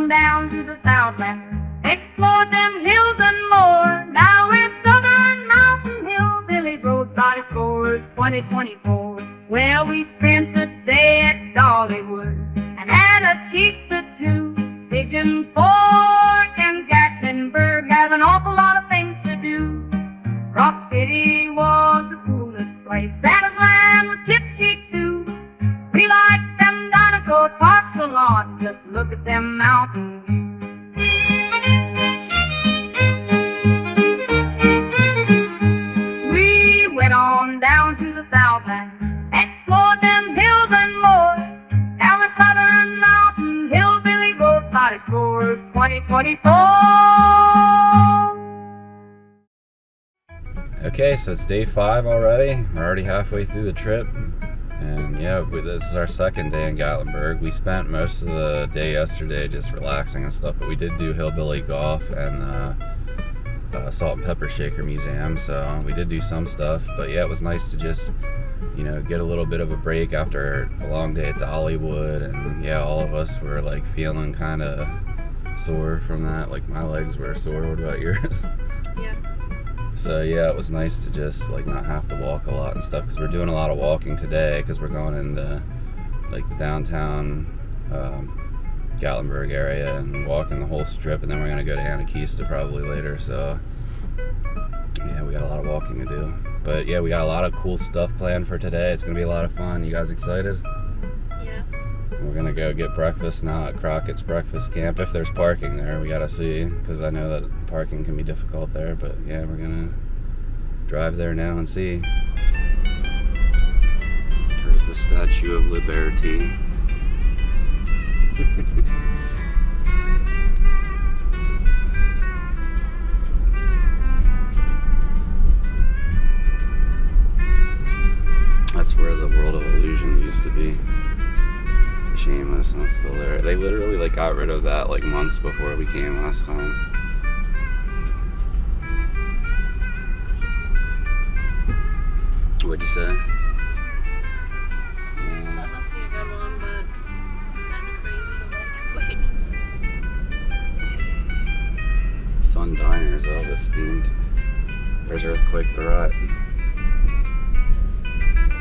down to the Southland, explored them hills and more. Now it's Southern Mountain Hillbilly Roadside Explorers 2024. Well, we spent the day at Dollywood and had a cheap or two. Pigeon Fork and Gatlinburg have an awful lot of things to do. Rock City was the coolest place. Satisland was chip-cheap too. We like them dinosaur parks a lot. Just look at them mountain views. We went on down to the Southland, explored them hills and more. Down the Southern Mountain Hillbilly Roadside Explorers 2024. Okay, so it's day 5 already. We're already halfway through the trip. And yeah, this is our second day in Gatlinburg. We spent most of the day yesterday just relaxing and stuff, but we did do hillbilly golf and salt and pepper shaker museum, so we did do some stuff. But yeah, it was nice to just, you know, get a little bit of a break after a long day at Dollywood. And yeah, all of us were like feeling kind of sore from that. Like my legs were sore. What about yours? Yeah. So yeah, it was nice to just like not have to walk a lot and stuff, because we're doing a lot of walking today because we're going into like the downtown Gatlinburg area and walking the whole strip, and then we're gonna go to Anakista probably later. So yeah, we got a lot of walking to do. But yeah, we got a lot of cool stuff planned for today. It's gonna be a lot of fun. You guys excited? Yes. We're gonna go get breakfast now at Crockett's breakfast camp, if there's parking there. We gotta see, because I know that parking can be difficult there. But yeah, we're gonna drive there now and see. There's the Statue of Liberty. That's where the World of Illusion used to be. It's a shame it's not still there. They literally like got rid of that like months before we came last time. What'd you say? That must be a good one, but it's kind of crazy to like Sun Diner is Elvis themed. There's Earthquake the Rut. Does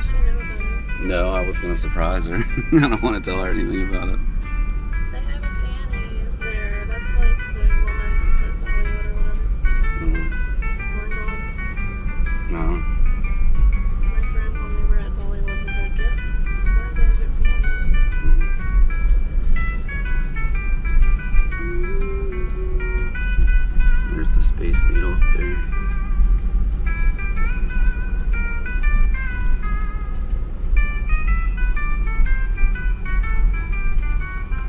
she know what that is? No, I was gonna surprise her. I don't want to tell her anything about it. They have a Fanny's there. That's like the woman that said Dollywood or whatever. Corn dogs. No. My friend, when we were at Dollywood, was like, get corn dog at Fanny's. There's the Space Needle up there.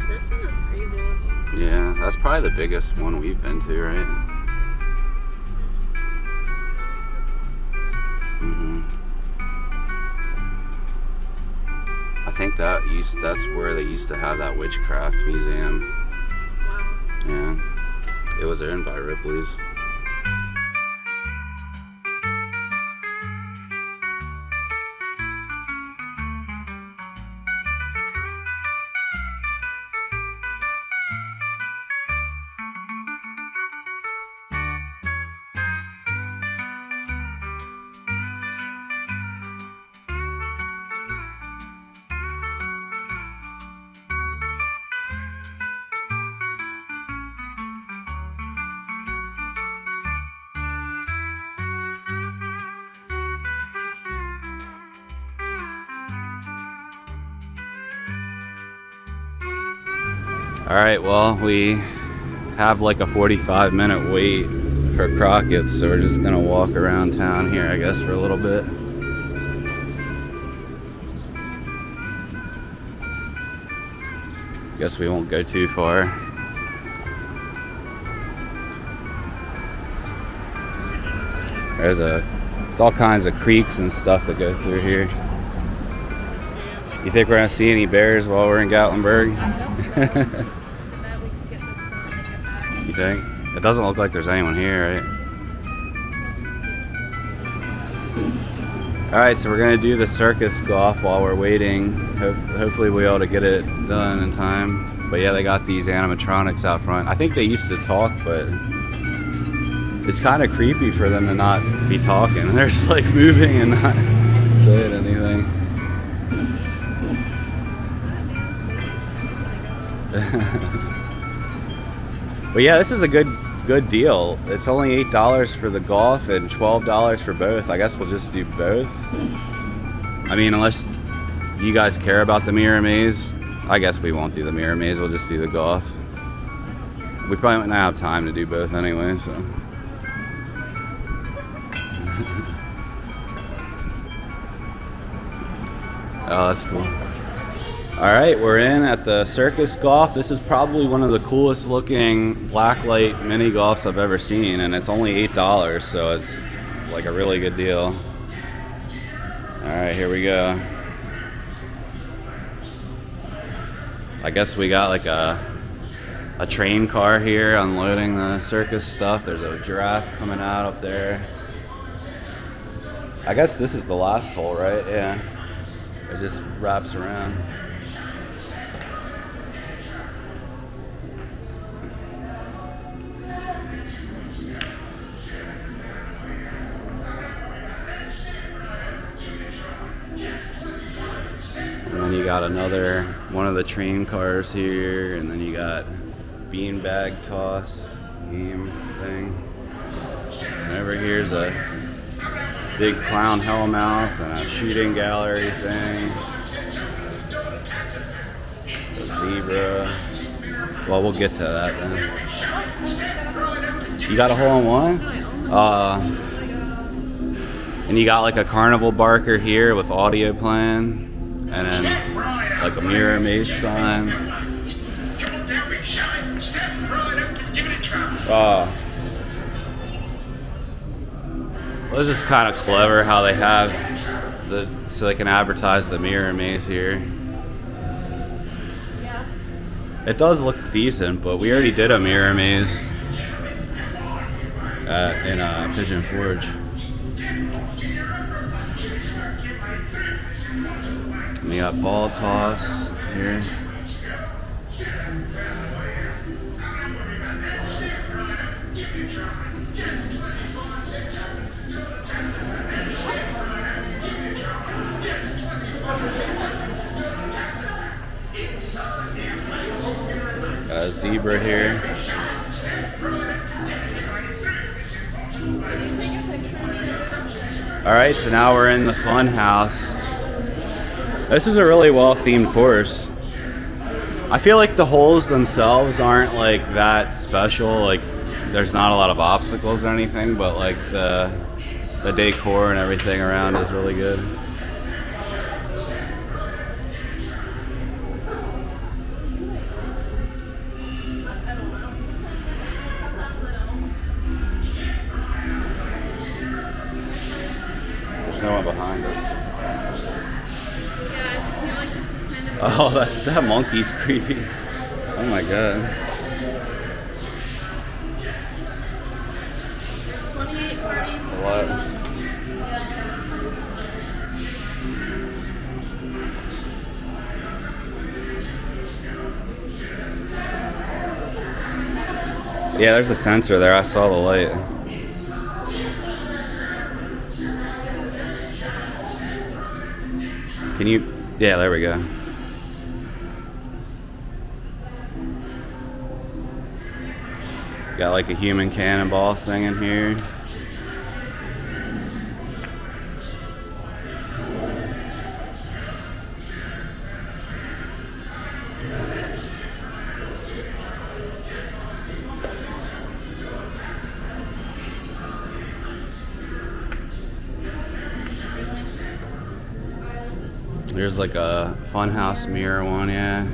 This one is crazy looking. Yeah, that's probably the biggest one we've been to, right? I think that's where they used to have that witchcraft museum. Wow. Yeah, it was owned by Ripley's. Alright, well, we have like a 45-minute wait for Crockett, so we're just gonna walk around town here, I guess, for a little bit. Guess we won't go too far. There's all kinds of creeks and stuff that go through here. You think we're gonna see any bears while we're in Gatlinburg? You think? It doesn't look like there's anyone here, right? Alright, so we're gonna do the circus golf while we're waiting. Hopefully we'll be able to get it done in time. But yeah, they got these animatronics out front. I think they used to talk, but it's kind of creepy for them to not be talking. They're just like moving and not saying anything. But yeah, this is a good deal. It's only $8 for the golf and $12 for both. I guess we'll just do both. I mean, unless you guys care about the mirror maze, I guess we won't do the mirror maze. We'll just do the golf. We probably might not have time to do both anyway, so. Oh, that's cool. All right, we're in at the Circus Golf. This is probably one of the coolest looking blacklight mini golfs I've ever seen, and it's only $8, so it's like a really good deal. All right, here we go. I guess we got like a train car here unloading the circus stuff. There's a giraffe coming out up there. I guess this is the last hole, right? Yeah. It just wraps around. And then you got another one of the train cars here, and then you got beanbag toss game thing. And over here's a big clown hellmouth and a shooting gallery thing. A zebra. Well, we'll get to that then. You got a hole in one? And you got like a carnival barker here with audio playing. And then like a mirror maze sign. Well, this is kind of clever how they have so they can advertise the mirror maze here. Yeah. It does look decent, but we already did a mirror maze in Pigeon Forge. We got ball toss here. Got a zebra here. All right, so now we're in the fun house. This is a really well-themed course. I feel like the holes themselves aren't like that special. Like, there's not a lot of obstacles or anything, but like the decor and everything around is really good. There's no one behind us. Oh, that monkey's creepy. Oh my god. 28 parties. What? Yeah, there's a sensor there. I saw the light. Can you? Yeah, there we go. Got like a human cannonball thing in here. There's like a funhouse mirror one, yeah.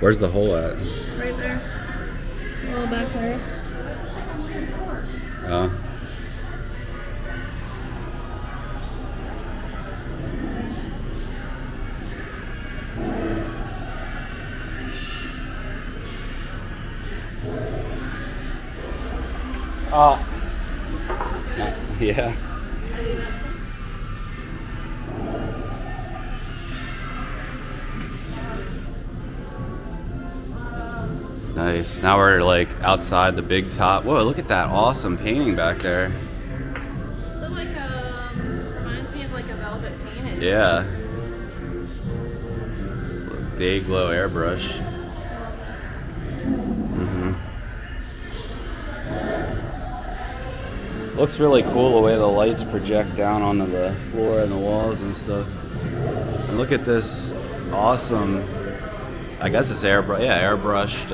Where's the hole at? Right there. A little back there. Oh. Oh. Yeah. Nice. Now we're like outside the big top. Whoa, look at that awesome painting back there. So like reminds me of like a velvet painting. Yeah. It's like day glow airbrush. Looks really cool the way the lights project down onto the floor and the walls and stuff. And look at this awesome, I guess it's airbrushed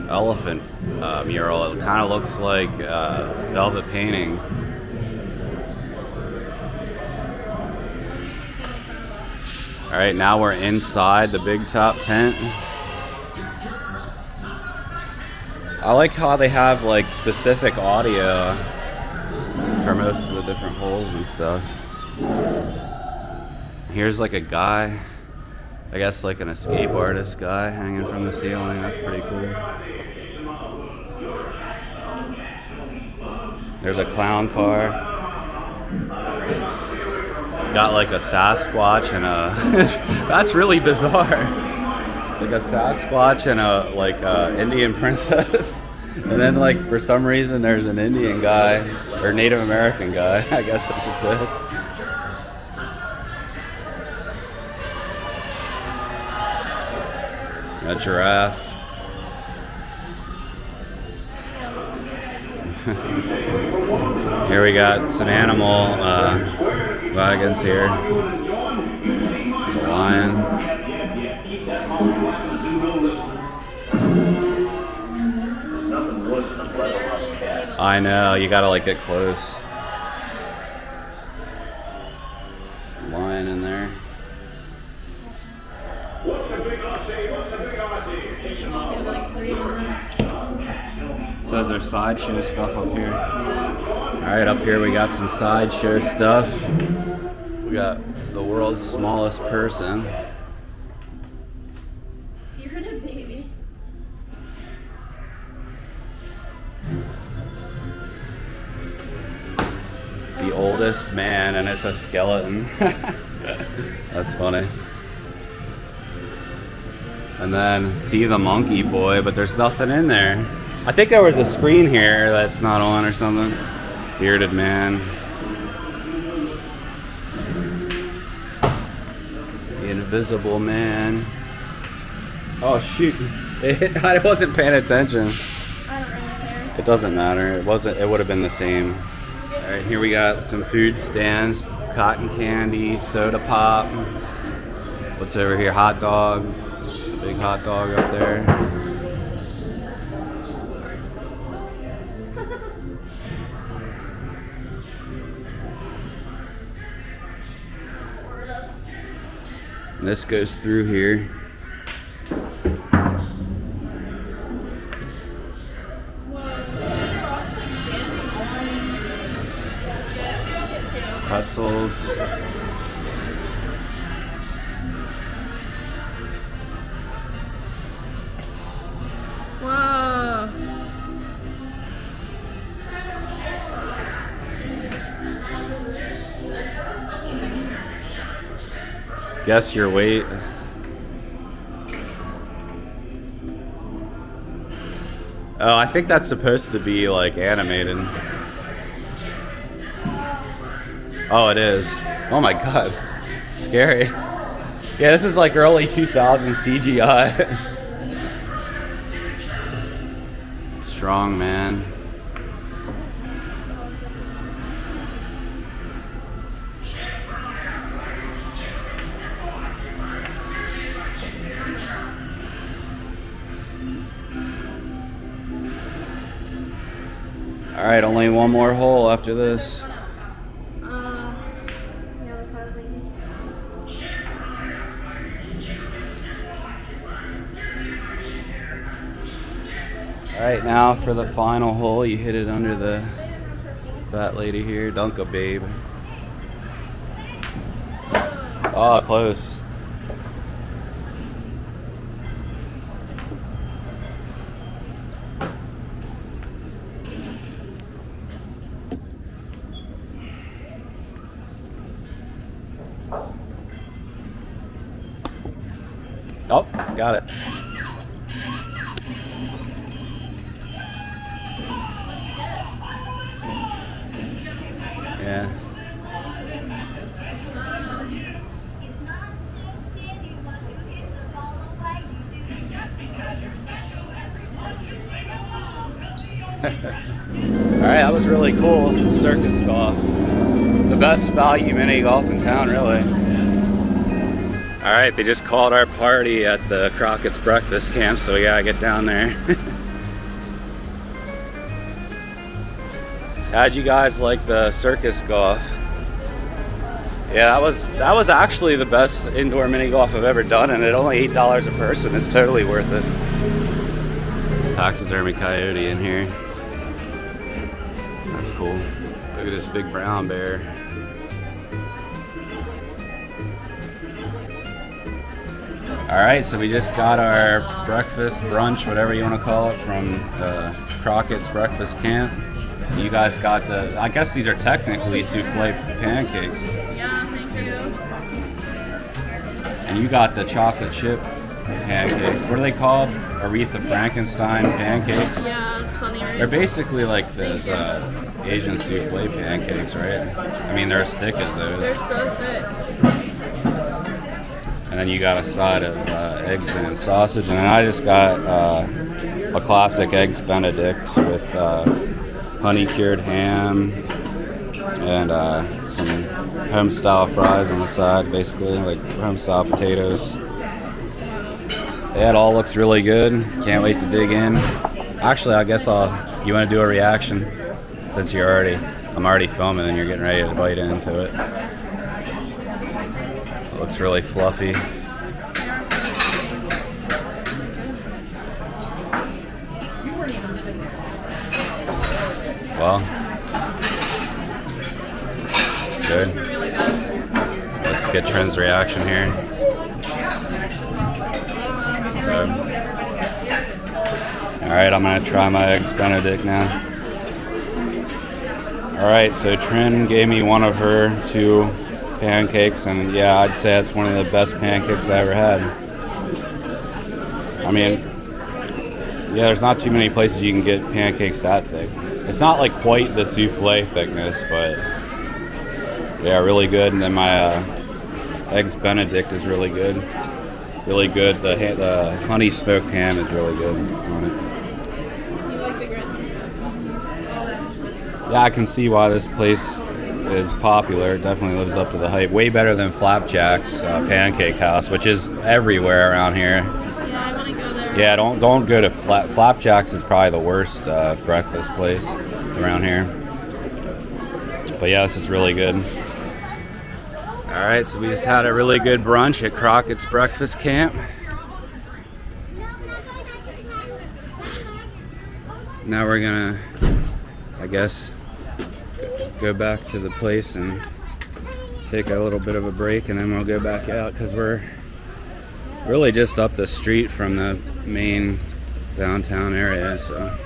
elephant mural. It kind of looks like velvet painting. All right, now we're inside the big top tent. I like how they have like specific audio for most of the different holes and stuff. Here's like a guy, I guess like an escape artist guy hanging from the ceiling. That's pretty cool. There's a clown car. Got like a Sasquatch and a that's really bizarre. Like a Sasquatch and a like Indian princess, and then like for some reason there's an Indian guy or Native American guy, I guess I should say. A giraffe. Here we got some animal wagons here. There's a lion. I know, you gotta like get close. Lion in there. Says there's sideshow stuff up here. Alright, up here we got some sideshow stuff. We got the world's smallest person. You're a baby. The oldest man, and it's a skeleton. That's funny. And then see the monkey boy, but there's nothing in there. I think there was a screen here that's not on or something. Bearded man. The invisible man. Oh shoot! I wasn't paying attention. I don't really care. It doesn't matter. It wasn't. It would have been the same. All right, here we got some food stands, cotton candy, soda pop. What's over here? Hot dogs. Big hot dog up there. And this goes through here. Pretzels. Whoa. Guess your weight. Oh, I think that's supposed to be like animated. Oh, it is. Oh my god. Scary. Yeah, this is like early 2000 CGI. Strong man. All right, only one more hole after this. All right, now for the final hole, you hit it under the fat lady here, Dunka Babe. Oh, close. Oh, got it. Yeah. Alright, that was really cool. Circus Golf. The best value mini golf in town, really. Alright, they just called our party at the Crockett's breakfast camp, so we gotta get down there. How'd you guys like the Circus Golf? Yeah, that was actually the best indoor mini golf I've ever done, and at only $8 a person. It's totally worth it. Taxidermy coyote in here. That's cool. Look at this big brown bear. Alright, so we just got our breakfast, brunch, whatever you want to call it, from Crockett's breakfast camp. You guys got I guess these are technically souffle pancakes. Yeah, thank you. And you got the chocolate chip pancakes. What are they called? Aretha Frankenstein pancakes? Yeah, it's funny, right? They're basically like those Asian souffle pancakes, right? I mean, they're as thick as those. They're so thick. And then you got a side of eggs and sausage. And then I just got a classic Eggs Benedict with honey cured ham and some home style fries on the side, basically like home style potatoes. Yeah, it all looks really good. Can't wait to dig in. Actually, I guess you want to do a reaction since I'm already filming and you're getting ready to bite into it. It looks really fluffy. Well, good. Those are really good. Let's get Trent's reaction here. Alright, I'm going to try my Eggs Benedict now. Alright, so Trin gave me one of her 2 pancakes, and yeah, I'd say it's one of the best pancakes I ever had. I mean, yeah, there's not too many places you can get pancakes that thick. It's not like quite the souffle thickness, but yeah, really good. And then my Eggs Benedict is really good. Really good. The honey smoked ham is really good on it. You like the grits? Yeah, I can see why this place is popular. It definitely lives up to the hype. Way better than Flapjack's Pancake House, which is everywhere around here. Yeah, I want to go there. Yeah, don't go to Flapjack's is probably the worst breakfast place around here. But yeah, this is really good. All right, so we just had a really good brunch at Crockett's breakfast camp. Now we're gonna, I guess, go back to the place and take a little bit of a break, and then we'll go back out because we're really just up the street from the main downtown area, so.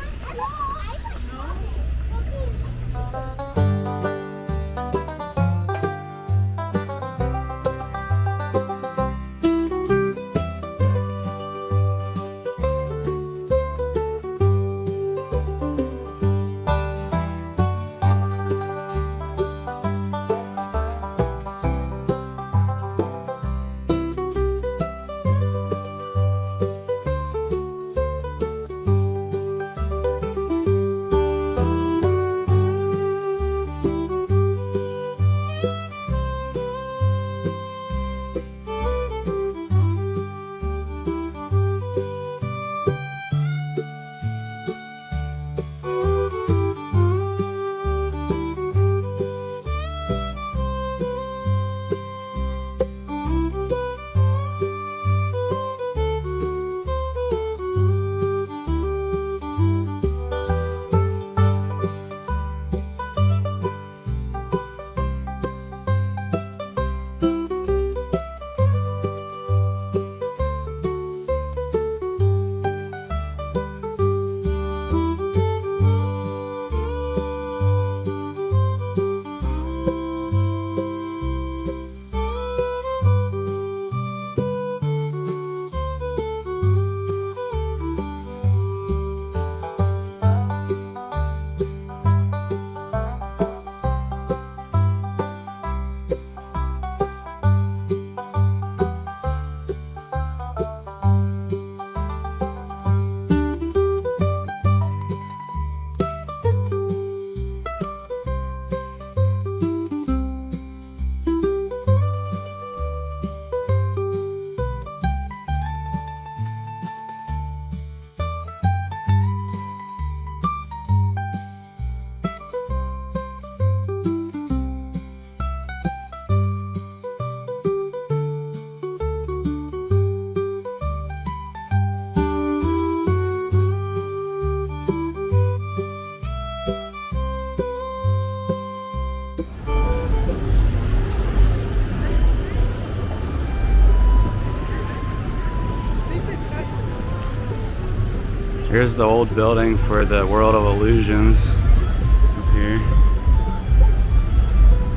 Here's the old building for the World of Illusions up here.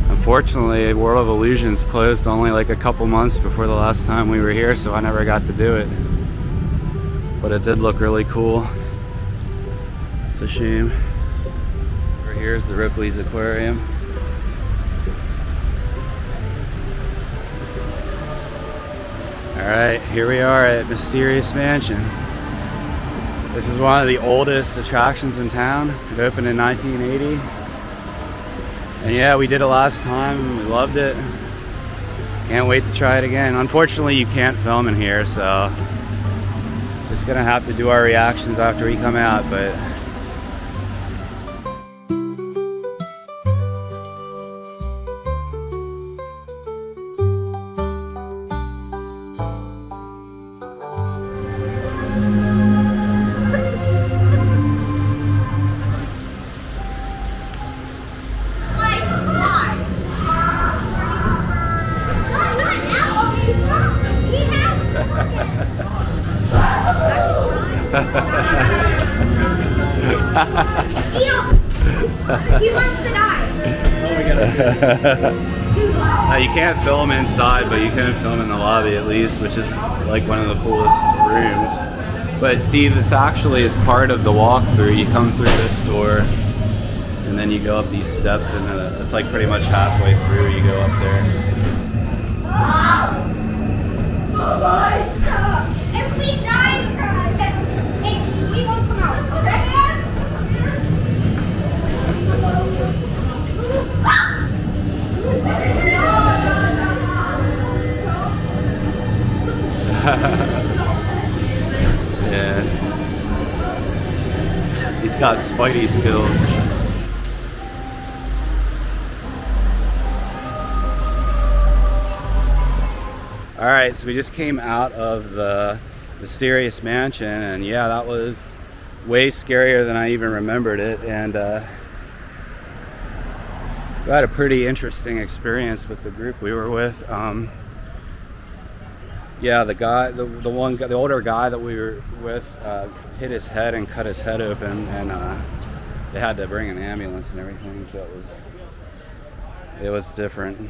Unfortunately, World of Illusions closed only like a couple months before the last time we were here, so I never got to do it. But it did look really cool. It's a shame. Over here is the Ripley's Aquarium. Alright, here we are at Mysterious Mansion. This is one of the oldest attractions in town. It opened in 1980. And yeah, we did it last time. We loved it. Can't wait to try it again. Unfortunately, you can't film in here, so just gonna have to do our reactions after we come out, but he wants to die. you can't film inside, but you can film in the lobby at least, which is like one of the coolest rooms. But see, this actually is part of the walkthrough. You come through this door, and then you go up these steps, and it's like pretty much halfway through. You go up there. Oh my God! If we die, we won't come out. Okay? Yeah. He's got Spidey skills. Alright, so we just came out of the Mysterious Mansion, and yeah, that was way scarier than I even remembered it, and we had a pretty interesting experience with the group we were with. Yeah, the older guy that we were with hit his head and cut his head open, and they had to bring an ambulance and everything, so it was different.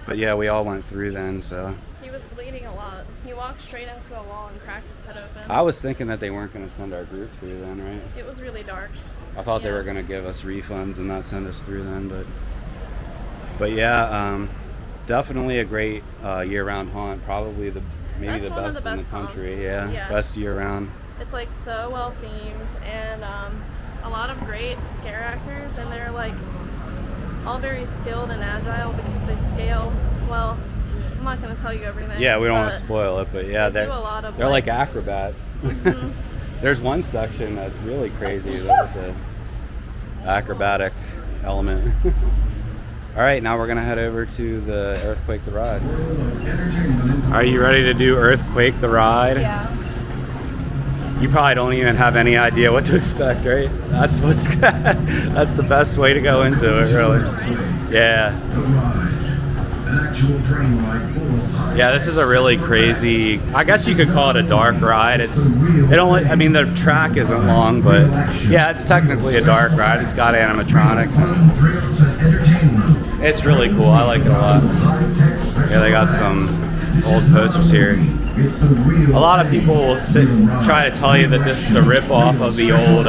But yeah, we all went through then, so. He was bleeding a lot. He walked straight into a wall and cracked his head open. I was thinking that they weren't going to send our group through then, right? It was really dark. I thought they were going to give us refunds and not send us through then, but yeah, definitely a great year-round haunt. Probably maybe the best in the country. Yeah, best year-round. It's like so well themed, and a lot of great scare actors, and they're like all very skilled and agile because they scale well. I'm not going to tell you everything. Yeah, we don't want to spoil it, but yeah, they do a lot of they're like acrobats. Mm-hmm. There's one section that's really crazy with the acrobatic element. All right, now we're gonna head over to the Earthquake the Ride. Are you ready to do Earthquake the Ride? Yeah. You probably don't even have any idea what to expect, right? That's the best way to go into it, really. Yeah. Yeah, this is a really crazy, I guess you could call it a dark ride. I mean, the track isn't long, but yeah, it's technically a dark ride. It's got animatronics, and it's really cool. I like it a lot. Yeah, they got some old posters here. A lot of people will try to tell you that this is a rip-off of the old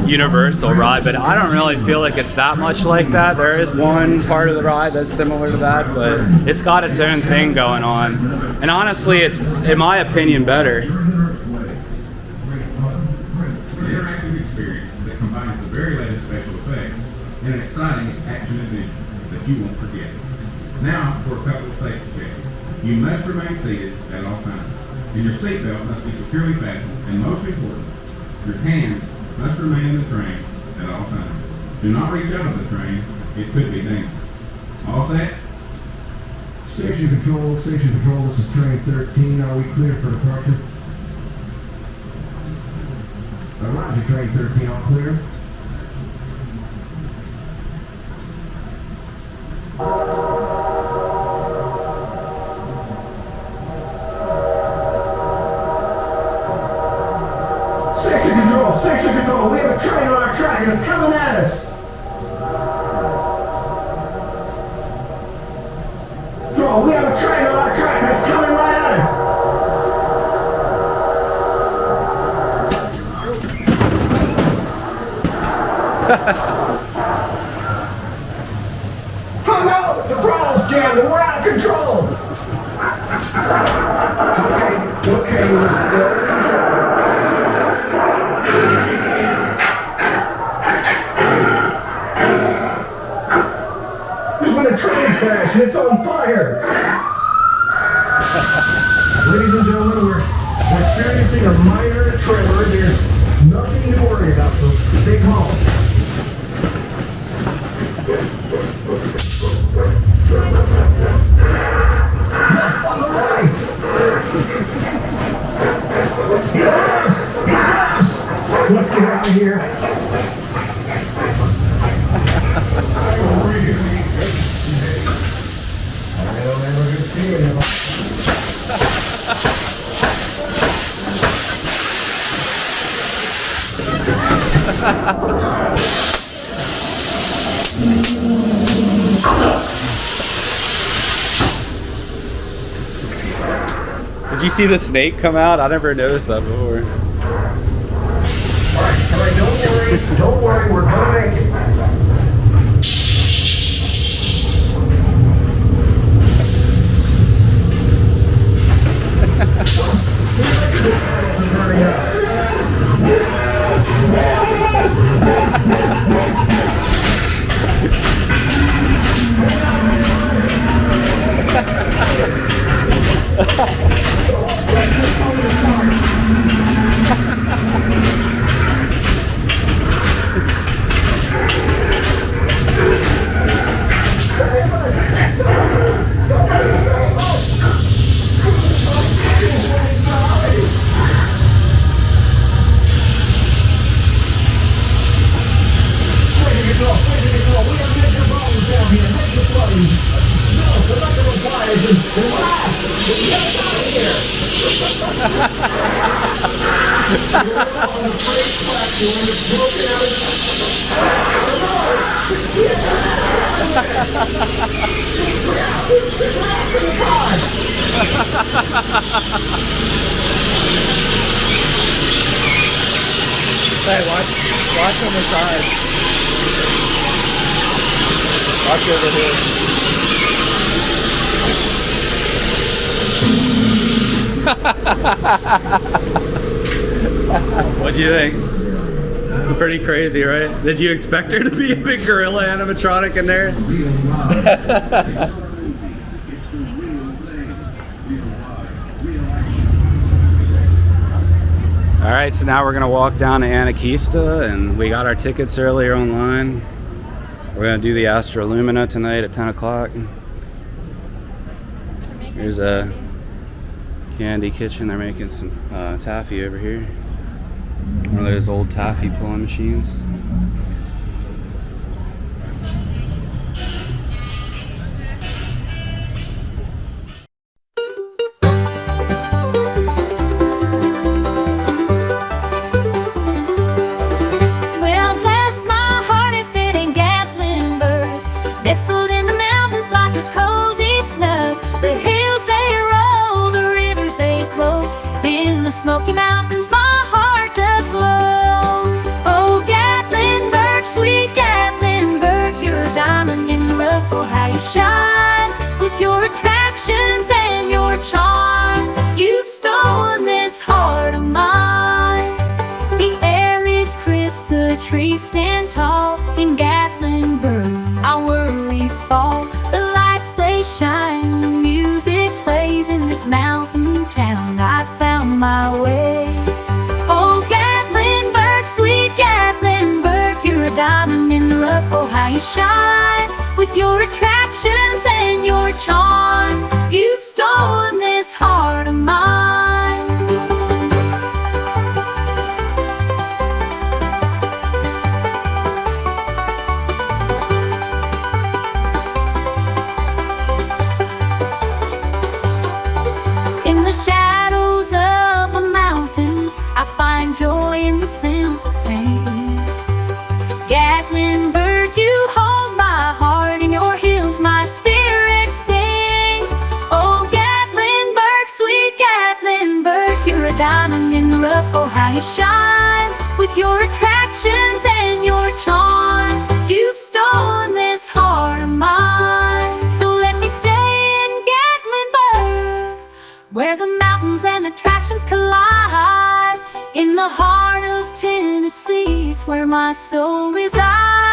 Universal ride, but I don't really feel like it's that much like that. There is one part of the ride that's similar to that, but it's got its own thing going on. And honestly, it's, in my opinion, better. Interactive experience that combines the very latest special effects and an exciting action adventure that you won't forget. Now for a couple of safety checks. You must remain seated at all times, and your seatbelt must be securely fastened, and most important, your hands must remain in the train at all times. Do not reach out of the train. It could be dangerous. All set? Station control, this is train 13. Are we clear for departure? Roger, train 13, all clear. Station control, we have a train on our track and it's coming at us. Control, we have a train on our track and it's coming right at us. Oh no, the throttle's jammed and we're out of control. Okay, we're still in control. There's been a train crash and it's on fire. Ladies and gentlemen, we're experiencing a minor tremor. There's nothing to worry about, so stay calm. Yes, on the right. Let's get out of here. I don't ever get to see anyone. Did you see the snake come out? I never noticed that before. All right, don't worry, we're gonna make it. Hurry up. Hey, watch on the side. Watch over here. What'd you think? Pretty crazy, right? Did you expect there to be a big gorilla animatronic in there? All right, so now we're gonna walk down to Anakeesta, and we got our tickets earlier online. We're gonna do the Astro Lumina tonight at 10 o'clock. Here's a candy kitchen. They're making some taffy over here. One of those old taffy pulling machines. Well, bless my heart if it ain't Gatlinburg, nestled in the mountains like a cozy snug. The hills they roll, the rivers they flow, in the Smoky Mountains my heart does glow. Oh, Gatlinburg, sweet Gatlinburg, you're a diamond in the rough. Oh, how you shine with your attractions and your charm. You've stolen this heart of mine. The air is crisp, the trees stand tall. In Gatlinburg, our worries fall. The lights they shine, the music plays. In this mountain town I found my way. Oh, Gatlinburg, sweet Gatlinburg, you're a diamond in the rough. Oh, how you shine with your attractions and your charm. You've stolen this heart of mine. In the shadows of the mountains I find joy in the simple things. Gatlinburg, you hold my heart in your hills, my spirit sings. Oh, Gatlinburg, sweet Gatlinburg, you're a diamond in the rough, oh how you shine. With your attractions and your charm, you've stolen this heart of mine. So let me stay in Gatlinburg, where the mountains and attractions collide. In the heart of Tennessee, it's where my soul resides.